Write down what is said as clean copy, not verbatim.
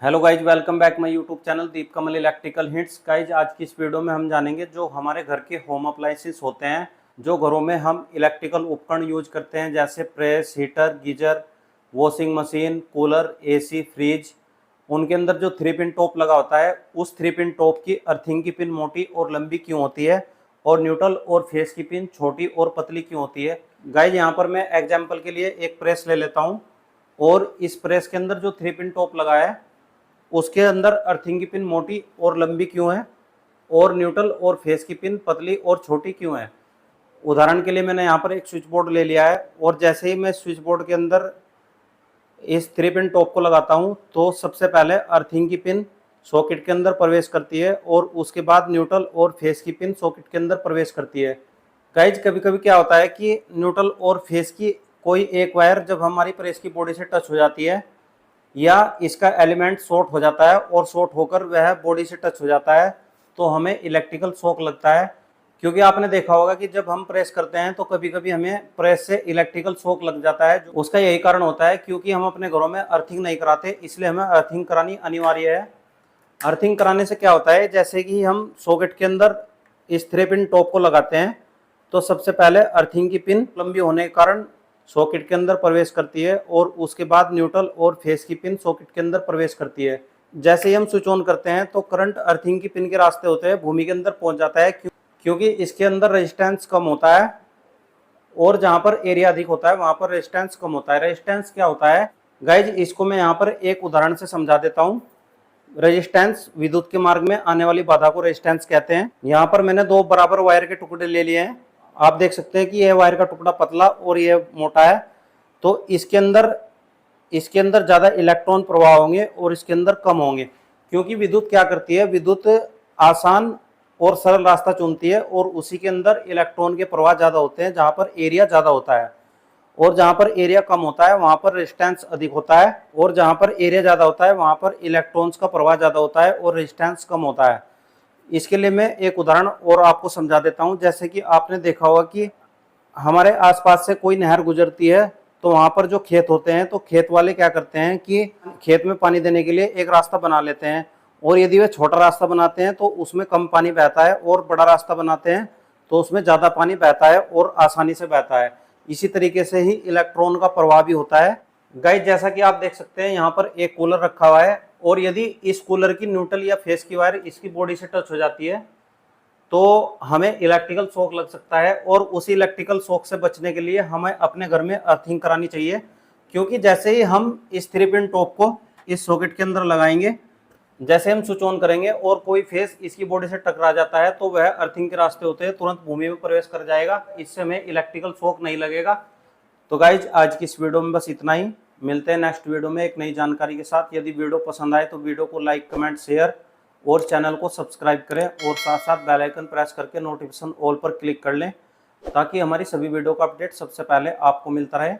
Hello guys, welcome back my YouTube channel Deep Kamal electrical hints. Guys आज की इस video में हम जानेंगे जो हमारे घर के होम अप्लायंसेस होते हैं, जो घरों में हम इलेक्ट्रिकल उपकरण यूज करते हैं, जैसे press, heater, geyser, washing machine, cooler, AC, fridge. उनके अंदर जो 3 पिन टॉप लगा होता है, उस 3 पिन टॉप की अर्थिंग की पिन मोटी और लंबी क्यों होती है और न्यूट्रल और फेस की पिन छोटी और पतली क्यों होती है। गाइज यहाँ पर मैं एग्जाम्पल के लिए एक प्रेस ले लेता हूँ और इस प्रेस के अंदर जो 3 पिन टॉप लगा है उसके अंदर अर्थिंग की पिन मोटी और लंबी क्यों है और न्यूट्रल और फेस की पिन पतली और छोटी क्यों है। उदाहरण के लिए मैंने यहाँ पर एक स्विच बोर्ड ले लिया है और जैसे ही मैं स्विच बोर्ड के अंदर इस 3 पिन टॉप को लगाता हूँ तो सबसे पहले अर्थिंग की पिन सॉकेट के अंदर प्रवेश करती है और उसके बाद न्यूट्रल और फेस की पिन सॉकेट के अंदर प्रवेश करती है। गाइज कभी कभी क्या होता है कि न्यूट्रल और फेस की कोई एक वायर जब हमारी प्रेस की बॉडी से टच हो जाती है या इसका एलिमेंट शॉर्ट हो जाता है और शॉर्ट होकर वह बॉडी से टच हो जाता है तो हमें इलेक्ट्रिकल शॉक लगता है। क्योंकि आपने देखा होगा कि जब हम प्रेस करते हैं तो कभी कभी हमें प्रेस से इलेक्ट्रिकल शॉक लग जाता है। उसका यही कारण होता है क्योंकि हम अपने घरों में अर्थिंग नहीं कराते, इसलिए हमें अर्थिंग करानी अनिवार्य है। अर्थिंग कराने से क्या होता है, जैसे कि हम सॉकेट के अंदर इस 3 पिन टॉप को लगाते हैं तो सबसे पहले अर्थिंग की पिन लंबी होने के कारण सॉकेट के अंदर प्रवेश करती है और उसके बाद न्यूट्रल और फेस की पिन सॉकेट के अंदर प्रवेश करती है। जैसे ही हम स्विच ऑन करते हैं तो करंट अर्थिंग की पिन के रास्ते होते हैं भूमि के अंदर पहुंच जाता है, क्योंकि इसके अंदर रेजिस्टेंस कम होता है और जहां पर एरिया अधिक होता है वहां पर रेजिस्टेंस कम होता है। रेजिस्टेंस क्या होता है गाइज, इसको मैं यहाँ पर एक उदाहरण से समझा देता हूँ। रेजिस्टेंस विद्युत के मार्ग में आने वाली बाधा को रेजिस्टेंस कहते हैं। यहाँ पर मैंने 2 बराबर वायर के टुकड़े ले लिए हैं। आप देख सकते हैं कि यह वायर का टुकड़ा पतला और यह मोटा है, तो इसके अंदर ज़्यादा इलेक्ट्रॉन प्रवाह होंगे और इसके अंदर कम होंगे। क्योंकि विद्युत क्या करती है, विद्युत आसान और सरल रास्ता चुनती है और उसी के अंदर इलेक्ट्रॉन के प्रवाह ज़्यादा होते हैं जहाँ पर एरिया ज़्यादा होता है, और जहाँ पर एरिया कम होता है वहाँ पर रेजिस्टेंस अधिक होता है, और जहाँ पर एरिया ज़्यादा होता है वहाँ पर इलेक्ट्रॉन्स का प्रवाह ज़्यादा होता है और रेजिस्टेंस कम होता है। इसके लिए मैं एक उदाहरण और आपको समझा देता हूँ। जैसे कि आपने देखा होगा कि हमारे आसपास से कोई नहर गुजरती है तो वहाँ पर जो खेत होते हैं तो खेत वाले क्या करते हैं कि खेत में पानी देने के लिए एक रास्ता बना लेते हैं, और यदि वे छोटा रास्ता बनाते हैं तो उसमें कम पानी बहता है, और बड़ा रास्ता बनाते हैं तो उसमें ज़्यादा पानी बहता है और आसानी से बहता है। इसी तरीके से ही इलेक्ट्रॉन का प्रवाह भी होता है। गाइस जैसा कि आप देख सकते हैं यहाँ पर एक कूलर रखा हुआ है, और यदि इस कूलर की न्यूट्रल या फेस की वायर इसकी बॉडी से टच हो जाती है तो हमें इलेक्ट्रिकल शॉक लग सकता है, और उसी इलेक्ट्रिकल शॉक से बचने के लिए हमें अपने घर में अर्थिंग करानी चाहिए। क्योंकि जैसे ही हम इस 3 पिन टॉप को इस सॉकेट के अंदर लगाएंगे, जैसे हम स्विच ऑन करेंगे और कोई फेस इसकी बॉडी से टकरा जाता है तो वह अर्थिंग के रास्ते होते हैं तुरंत भूमि में प्रवेश कर जाएगा, इससे हमें इलेक्ट्रिकल शॉक नहीं लगेगा। तो गाइज आज की इस वीडियो में बस इतना ही। मिलते हैं नेक्स्ट वीडियो में एक नई जानकारी के साथ। यदि वीडियो पसंद आए तो वीडियो को लाइक, कमेंट, शेयर और चैनल को सब्सक्राइब करें, और साथ साथ बेल आइकन प्रेस करके नोटिफिकेशन ऑल पर क्लिक कर लें ताकि हमारी सभी वीडियो का अपडेट सबसे पहले आपको मिलता रहे।